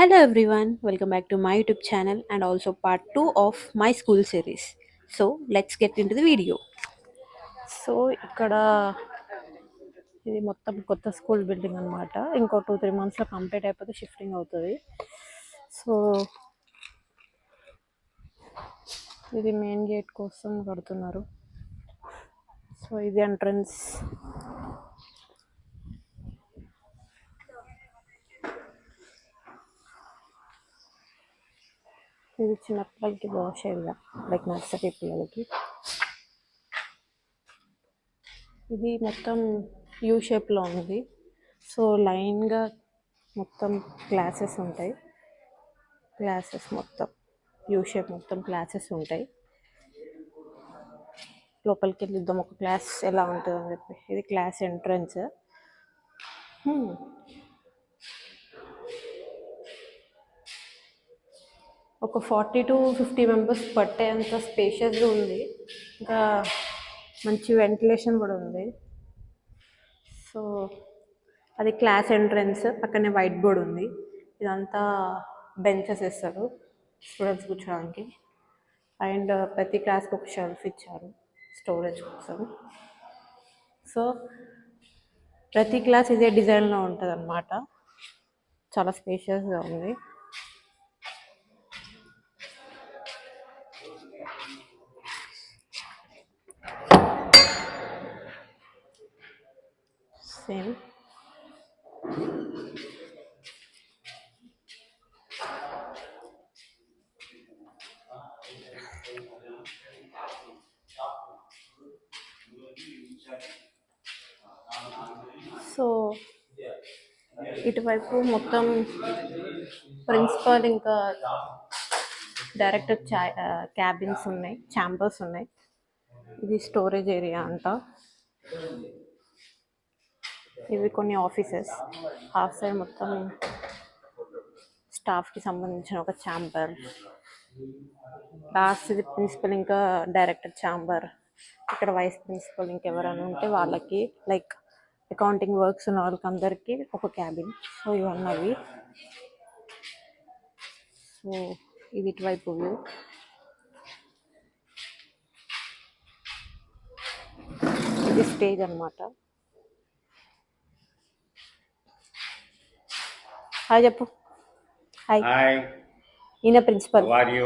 Hello everyone, welcome back to my YouTube channel and also part 2 of my school series. So let's get into the video. So ఇక్కడ ఇది మొత్తం కొత్త school building అనమాట. ఇంకో 2-3 మంత్స్లో complete అయిపోతే shifting అవుతుంది. సో ఇది మెయిన్ గేట్ కోసం కడుతున్నారు. సో ఇది ఎంట్రన్స్. ఇది చిన్నపిల్లలకి వాష్ ఏరియా, లైక్ నర్సరీ పిల్లలకి. ఇది మొత్తం యూ షేప్లో ఉంది. సో లైన్గా మొత్తం క్లాసెస్ ఉంటాయి. క్లాసెస్ మొత్తం యూ షేప్ మొత్తం క్లాసెస్ ఉంటాయి. లోపలికి వెళ్ళిద్దాం ఒక క్లాస్ ఎలా ఉంటుందని చెప్పి. ఇది క్లాస్ ఎంట్రన్స్. ఒక 40-50 మెంబర్స్ పట్టేంత స్పేషియస్గా ఉంది. ఇంకా మంచి వెంటిలేషన్ కూడా ఉంది. సో అది క్లాస్ ఎంట్రన్స్. పక్కనే వైట్ బోర్డ్ ఉంది. ఇదంతా బెంచెస్ వేస్తారు స్టూడెంట్స్ కూర్చోడానికి. అండ్ ప్రతి క్లాస్కి ఒక షెల్ఫ్ ఇచ్చారు స్టోరేజ్ కోసం. సో ప్రతి క్లాస్ ఇదే డిజైన్లో ఉంటుంది అన్నమాట. చాలా స్పేషియస్గా ఉంది. సేమ్ సో ఇటువైపు మొత్తం ప్రిన్సిపల్ ఇంకా డైరెక్టర్ క్యాబిన్స్ ఉన్నాయి, ఛాంబర్స్ ఉన్నాయి. ఇది స్టోరేజ్ ఏరియా అంట. ఇవి కొన్ని ఆఫీసెస్. హాఫ్ సైడ్ మొత్తం స్టాఫ్కి సంబంధించిన ఒక ఛాంబర్. లాస్ట్ ఇది ప్రిన్సిపల్ ఇంకా డైరెక్టర్ ఛాంబర్. ఇక్కడ వైస్ ప్రిన్సిపల్ ఇంకెవరైనా ఉంటే వాళ్ళకి, లైక్ అకౌంటింగ్ వర్క్స్ ఉన్న వాళ్ళకి అందరికీ ఒక క్యాబిన్. సో ఇవన్నవి. సో ఇది ఇటువైపు వ్యూ. ఇది స్టేజ్ అనమాట. హాయ్ చెప్పు. హాయ్. Hi, ఈయన ప్రిన్సిపల్. how are you?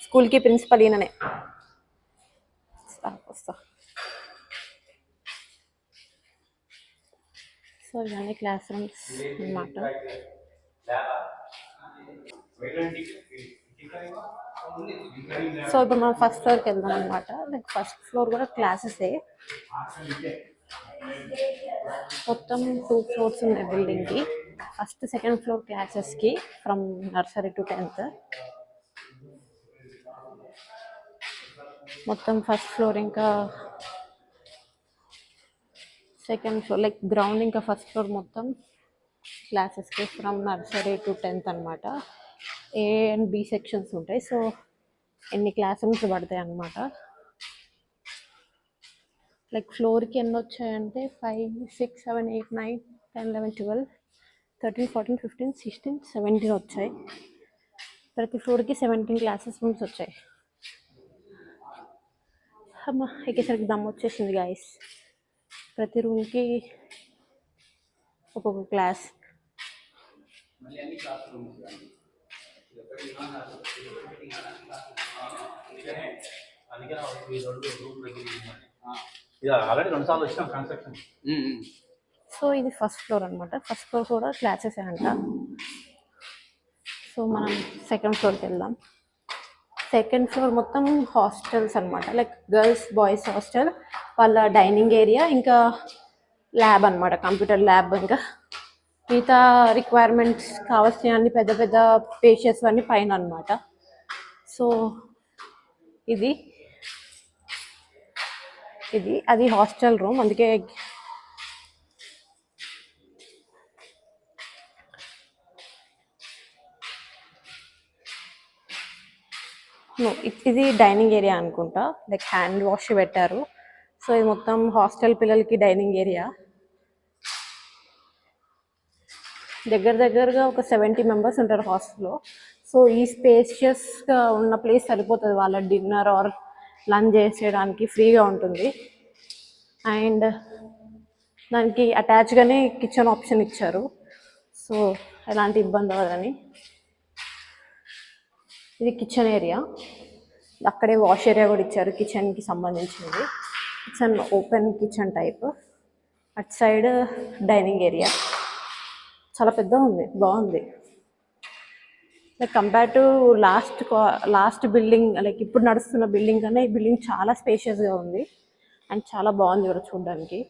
స్కూల్కి ప్రిన్సిపల్ ఈయననే. వస్తా. సో ఇవన్నీ క్లాస్ రూమ్స్ అన్నమాట. సో ఇప్పుడు మనం ఫస్ట్ ఫ్లోర్కి వెళ్దాం అనమాట. లైక్ ఫస్ట్ ఫ్లోర్ కూడా క్లాసెసే. మొత్తం 2 ఫ్లోర్స్ ఉన్నాయి బిల్డింగ్కి. ఫస్ట్ సెకండ్ ఫ్లోర్ క్లాసెస్కి ఫ్రమ్ నర్సరీ టు 10th. మొత్తం ఫస్ట్ ఫ్లోర్ ఇంకా సెకండ్ ఫ్లోర్, లైక్ గ్రౌండ్ ఇంకా ఫస్ట్ ఫ్లోర్ మొత్తం క్లాసెస్కి ఫ్రమ్ నర్సరీ టు 10th అనమాట. ఏ అండ్ బి సెక్షన్స్ ఉంటాయి. సో ఎన్ని క్లాస్ రూమ్స్ పడతాయి అన్నమాట. లైక్ ఫ్లోర్కి ఎన్ని వచ్చాయంటే 5, 6, 7, 8, 9, 10, 11, 12, 13, 14, 15, 16, 17 వచ్చాయి. ప్రతి ఫ్లోర్కి 17 క్లాసెస్ రూమ్స్ వచ్చాయి. అమ్మ ఎక్కేసరికి దమ్ వచ్చేసింది గాయస్. ప్రతి రూమ్కి ఒక్కొక్క క్లాస్. సో ఇది ఫస్ట్ ఫ్లోర్ అనమాట. ఫస్ట్ ఫ్లోర్ కూడా క్లాసెస్ అంట. సో మనం సెకండ్ ఫ్లోర్కి వెళ్దాం. సెకండ్ ఫ్లోర్ మొత్తం హాస్టల్స్ అనమాట. లైక్ గర్ల్స్ బాయ్స్ హాస్టల్, వాళ్ళ డైనింగ్ ఏరియా ఇంకా ల్యాబ్ అనమాట, కంప్యూటర్ ల్యాబ్. ఇంకా మిగతా రిక్వైర్మెంట్స్ కావాల్సిన అన్ని పెద్ద పెద్ద పేషెస్ అన్నీ పైన అనమాట. సో ఇది అది హాస్టల్ రూమ్. అందుకే ఇది డైనింగ్ ఏరియా అనుకుంటా. లైక్ హ్యాండ్ వాష్ పెట్టారు. సో ఇది మొత్తం హాస్టల్ పిల్లలకి డైనింగ్ ఏరియా. దగ్గర దగ్గరగా ఒక 70 మెంబర్స్ ఉంటారు హాస్టల్లో. సో ఈ స్పేషియస్గా ఉన్న ప్లేస్ సరిపోతుంది వాళ్ళ డిన్నర్ ఆర్ లంచ్ చేసేయడానికి, ఫ్రీగా ఉంటుంది. అండ్ దానికి అటాచ్గానే కిచెన్ ఆప్షన్ ఇచ్చారు, సో ఎలాంటి ఇబ్బంది అవ్వదని. ఇది కిచెన్ ఏరియా, అక్కడే వాష్ ఏరియా కూడా ఇచ్చారు కిచెన్కి సంబంధించింది. Kitchen open kitchen type. అటు సైడ్ డైనింగ్ ఏరియా చాలా పెద్దగా ఉంది, బాగుంది. Like compare to last building, like ఇప్పుడు నడుస్తున్న బిల్డింగ్ కన్నా ఈ బిల్డింగ్ చాలా స్పేషియస్గా ఉంది అండ్ చాలా బాగుంది కూడా చూడడానికి.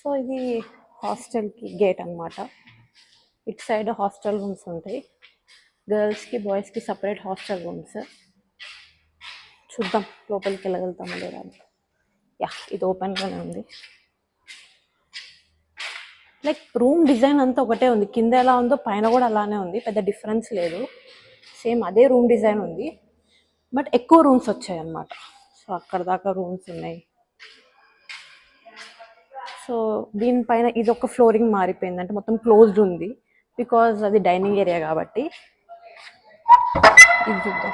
సో ఇది హాస్టల్కి గేట్ అనమాట. ఇటు సైడ్ హాస్టల్ రూమ్స్ ఉంటాయి, గర్ల్స్కి బాయ్స్కి సపరేట్ హాస్టల్ రూమ్స్. చూద్దాం లోపలికి వెళ్ళగలుగుతామో లేదా. యా, ఇది ఓపెన్గానే ఉంది. లైక్ రూమ్ డిజైన్ అంతా ఒకటే ఉంది, కింద ఎలా ఉందో పైన కూడా అలానే ఉంది, పెద్ద డిఫరెన్స్ లేదు, సేమ్ అదే రూమ్ డిజైన్ ఉంది. బట్ ఎక్కువ రూమ్స్ వచ్చాయి అన్నమాట. సో అక్కడ దాకా రూమ్స్ ఉన్నాయి. సో దీనిపైన ఇది ఒక ఫ్లోరింగ్ మారిపోయింది, అంటే మొత్తం క్లోజ్డ్ ఉంది బికాజ్ అది డైనింగ్ ఏరియా కాబట్టి. ఇది చూద్దాం.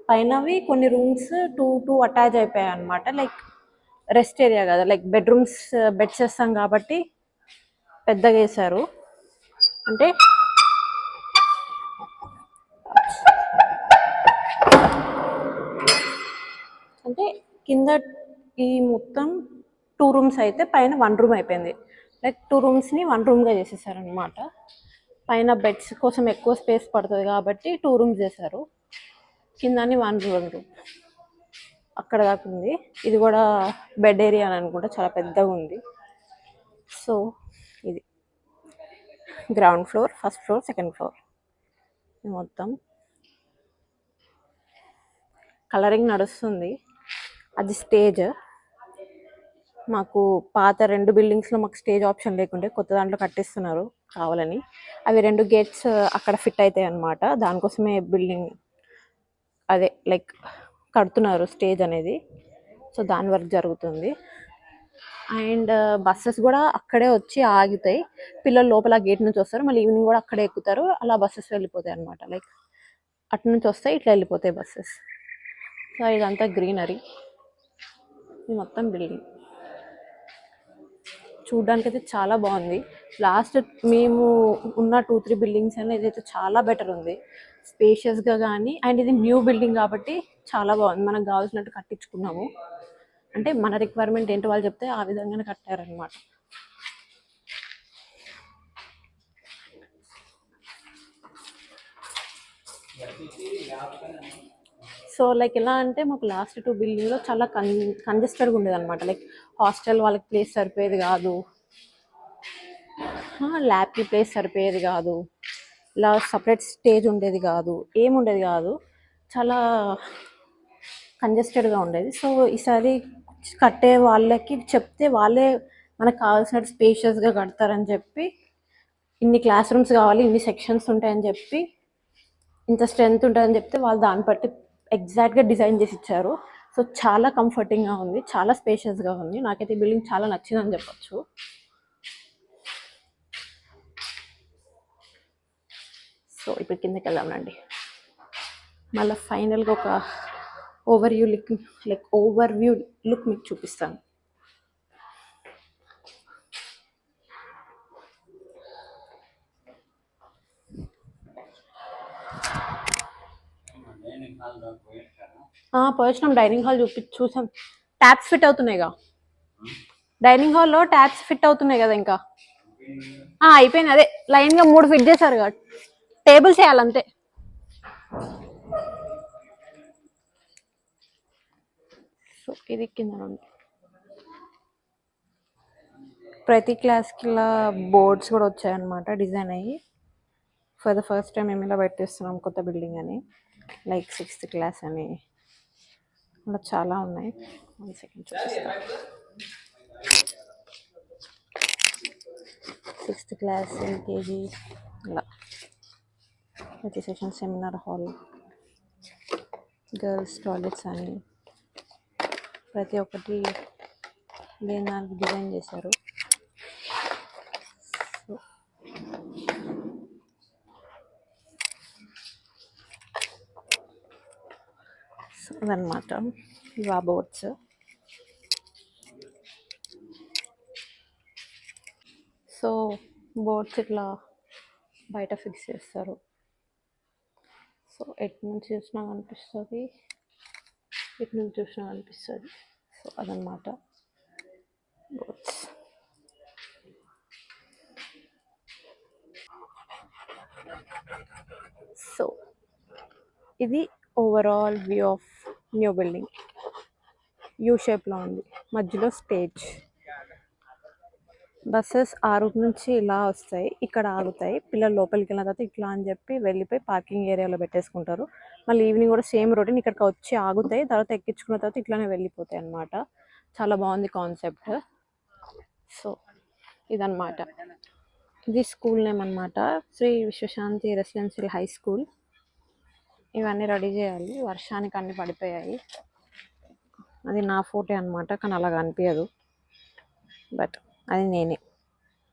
పైనవి కొన్ని రూమ్స్ టూ అటాచ్ అయిపోయాయి అనమాట. లైక్ రెస్ట్ ఏరియా కదా, లైక్ బెడ్రూమ్స్ బెడ్స్ వేస్తాం కాబట్టి పెద్దగా వేశారు. అంటే అంటే కింద ఈ మొత్తం 2 రూమ్స్ అయితే పైన 1 రూమ్ అయిపోయింది. లైక్ 2 రూమ్స్ని 1 రూమ్గా చేసేసారనమాట. పైన బెడ్స్ కోసం ఎక్కువ స్పేస్ పడుతుంది కాబట్టి 2 రూమ్స్ చేశారు, కిందని 1 రూమ్. అక్కడ దాకా ఉంది. ఇది కూడా బెడ్ ఏరియా అని అనుకుంటా, చాలా పెద్దగా ఉంది. సో ఇది ground floor, first floor, second floor. మొత్తం కలరింగ్ నడుస్తుంది. అది స్టేజ్. మాకు పాత 2 బిల్డింగ్స్లో మాకు స్టేజ్ ఆప్షన్ లేకుంటే కొత్త దాంట్లో కట్టిస్తున్నారు కావాలని. అవి 2 గేట్స్ అక్కడ ఫిట్ అవుతాయి అన్నమాట, దానికోసమే బిల్డింగ్ అదే లైక్ కడుతున్నారు స్టేజ్ అనేది. సో దాని వర్క్ జరుగుతుంది. అండ్ బస్సెస్ కూడా అక్కడే వచ్చి ఆగుతాయి. పిల్లలు లోపల గేట్ నుంచి వస్తారు, మళ్ళీ ఈవినింగ్ కూడా అక్కడే ఎక్కుతారు. అలా బస్సెస్ వెళ్ళిపోతాయి అనమాట. లైక్ అటు నుంచి వస్తాయి, ఇట్లా వెళ్ళిపోతాయి బస్సెస్. సో ఇదంతా గ్రీనరీ. ఇది మొత్తం బిల్డింగ్ చూడడానికి అయితే చాలా బాగుంది. లాస్ట్ మేము ఉన్న 2-3 బిల్డింగ్స్ అయినా ఇదైతే చాలా బెటర్ ఉంది, స్పేషియస్గా కానీ. అండ్ ఇది న్యూ బిల్డింగ్ కాబట్టి చాలా బాగుంది, మనకు కావాల్సినట్టు కట్టించుకున్నాము. అంటే మన రిక్వైర్మెంట్ ఏంటో వాళ్ళు చెప్తే ఆ విధంగానే కట్టారనమాట. సో లైక్ ఎలా అంటే మాకు లాస్ట్ 2 బిల్డింగ్లో చాలా కంజెస్టెడ్గా ఉండేది అనమాట. లైక్ హాస్టల్ వాళ్ళకి ప్లేస్ సరిపోయేది కాదు, ల్యాబ్కి ప్లేస్ సరిపోయేది కాదు, ఇలా సపరేట్ స్టేజ్ ఉండేది కాదు, ఏముండేది కాదు, చాలా కంజెస్టెడ్గా ఉండేది. సో ఈసారి కట్టే వాళ్ళకి చెప్తే వాళ్ళే మనకు కావాల్సినట్టు స్పేషియస్గా కడతారని చెప్పి, ఇన్ని క్లాస్ రూమ్స్ కావాలి, ఇన్ని సెక్షన్స్ ఉంటాయని చెప్పి, ఇంత స్ట్రెంత్ ఉంటుందని చెప్తే వాళ్ళు దాన్ని బట్టి ఎగ్జాక్ట్గా డిజైన్ చేసి ఇచ్చారు. సో చాలా కంఫర్టింగ్గా ఉంది, చాలా స్పేషియస్గా ఉంది. నాకైతే ఈ బిల్డింగ్ చాలా నచ్చిందని చెప్పచ్చు. సో ఇప్పుడు కిందకి వెళ్దామండి. మళ్ళీ ఫైనల్గా ఒక ఓవర్వ్యూ లుక్ మీకు చూపిస్తాను. పోయినాం, డైనింగ్ హాల్ చూసాం. ట్యాప్స్ ఫిట్ అవుతున్నాయిగా, డైనింగ్ హాల్లో ట్యాప్స్ ఫిట్ అవుతున్నాయి కదా. ఇంకా అయిపోయింది, అదే లైన్గా 3 ఫిట్ చేశారు కదా, టేబుల్స్ వేయాలంతే. సో ఇది కింద ఉంది. ప్రతి క్లాస్కి ఇలా బోర్డ్స్ కూడా వచ్చాయన్నమాట, డిజైన్ అయ్యి. ఫర్ ద ఫస్ట్ టైం మేము ఇలా పెట్టేస్తున్నాం కొత్త బిల్డింగ్ అని, లైక్ 6th క్లాస్ అని, అలా చాలా ఉన్నాయి. 1 సెకండ్ చూపిస్తాను. 6th క్లాస్ ఎల్కేజీ ఇలా ప్రతి session seminar hall girls toilets అని ప్రతి ఒక్కటి దేని దానికి డిజైన్ చేశారు. సో అదనమాట ఇవి ఆ బోర్డ్స్. సో బోర్డ్స్ ఇట్లా బయట ఫిక్స్ చేస్తారు. సో ఎటు నుంచి చూసినా కనిపిస్తుంది, ఇటు నుంచి చూసినా కనిపిస్తుంది. సో అదనమాట బోర్డ్స్. సో ఇది overall view of new building. You షేప్లో ఉంది, మధ్యలో స్టేజ్. బస్సెస్ ఆ రూట్ నుంచి ఇలా వస్తాయి, ఇక్కడ ఆగుతాయి. పిల్లలు లోపలికి వెళ్ళిన తర్వాత ఇట్లా అని చెప్పి వెళ్ళిపోయి పార్కింగ్ ఏరియాలో పెట్టేసుకుంటారు. మళ్ళీ ఈవినింగ్ కూడా సేమ్ రొటీన్ ఇక్కడికి వచ్చి ఆగుతాయి, తర్వాత ఎక్కించుకున్న తర్వాత ఇట్లానే వెళ్ళిపోతాయి అన్నమాట. చాలా బాగుంది కాన్సెప్ట్. సో ఇదన్నమాట, ఇది స్కూల్ నేమ్ అన్నమాట, శ్రీ విశ్వశాంతి రెసిడెన్షియల్ హై స్కూల్. ఇవన్నీ రెడీ చేయాలి, వర్షానికి అన్నీ పడిపోయాయి. అది నా ఫోటో అన్నమాట, కానీ అలా అనిపించదు, బట్ అది నేనే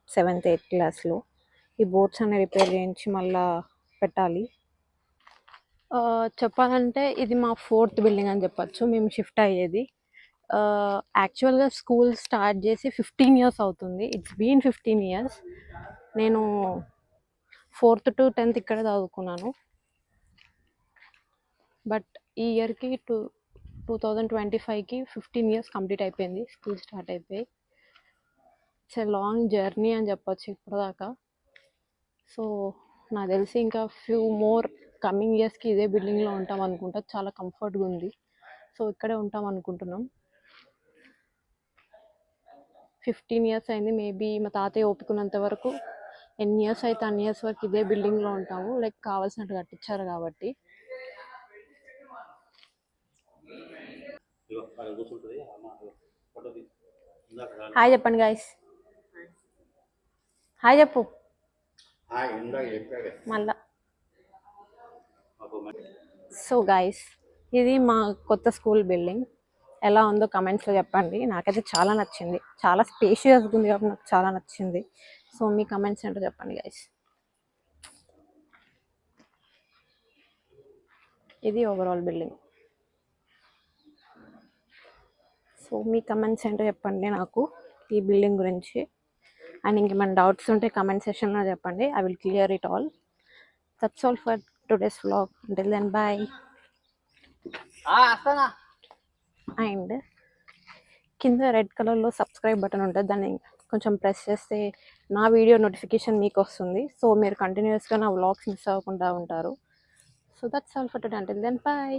7th 8th క్లాస్లో. ఈ బోర్డ్స్ అన్ని రిపేర్ చేయించి మళ్ళా పెట్టాలి. చెప్పాలంటే ఇది మా 4th బిల్డింగ్ అని చెప్పచ్చు. మేము షిఫ్ట్ అయ్యేది యాక్చువల్గా స్కూల్ స్టార్ట్ చేసి 15 years అవుతుంది. It's been 15 years. నేను 4th to 10th ఇక్కడ చదువుకున్నాను. బట్ ఈ ఇయర్కి 2025కి 15 years కంప్లీట్ అయిపోయింది స్కూల్ స్టార్ట్ అయిపోయి. ఇట్స్ ఎ లాంగ్ జర్నీ అని చెప్పొచ్చు ఇప్పటిదాకా. సో నాకు తెలిసి ఇంకా ఫ్యూ మోర్ కమింగ్ ఇయర్స్కి ఇదే బిల్డింగ్లో ఉంటాం అనుకుంటా. చాలా కంఫర్ట్గా ఉంది. సో ఇక్కడే ఉంటాం అనుకుంటున్నాం. 15 years అయింది. మేబీ మా తాతయ్య ఒప్పుకున్నంత వరకు ఎన్ని ఇయర్స్ అయితే అన్ని ఇయర్స్ వరకు ఇదే బిల్డింగ్లో ఉంటాము, లైక్ కావాల్సినట్టు కట్టించారు కాబట్టి. హాయ్ చెప్పండి గైస్, హాయ్ చెప్పు మళ్ళా. సో గైస్, ఇది మా కొత్త స్కూల్ బిల్డింగ్. ఎలా ఉందో కమెంట్స్లో చెప్పండి. నాకైతే చాలా నచ్చింది, చాలా స్పేషియస్గా ఉంది కాబట్టి నాకు చాలా నచ్చింది. సో మీ కమెంట్స్ ఏంటో చెప్పండి గైస్. ఇది ఓవరాల్ బిల్డింగ్. సో మీ కమెంట్స్ ఏంటో చెప్పండి నాకు ఈ బిల్డింగ్ గురించి. అండ్ ఇంకేమైనా డౌట్స్ ఉంటే కమెంట్ సెక్షన్లో చెప్పండి, I will clear it all. That's all for today's vlog. Until then bye. And కింద రెడ్ కలర్లో సబ్స్క్రైబ్ బటన్ ఉంటుంది, దాన్ని కొంచెం ప్రెస్ చేస్తే నా వీడియో నోటిఫికేషన్ మీకు వస్తుంది. సో మీరు కంటిన్యూస్గా నా వ్లాగ్స్ మిస్ అవ్వకుండా ఉంటారు. So that's all for today. Until then bye.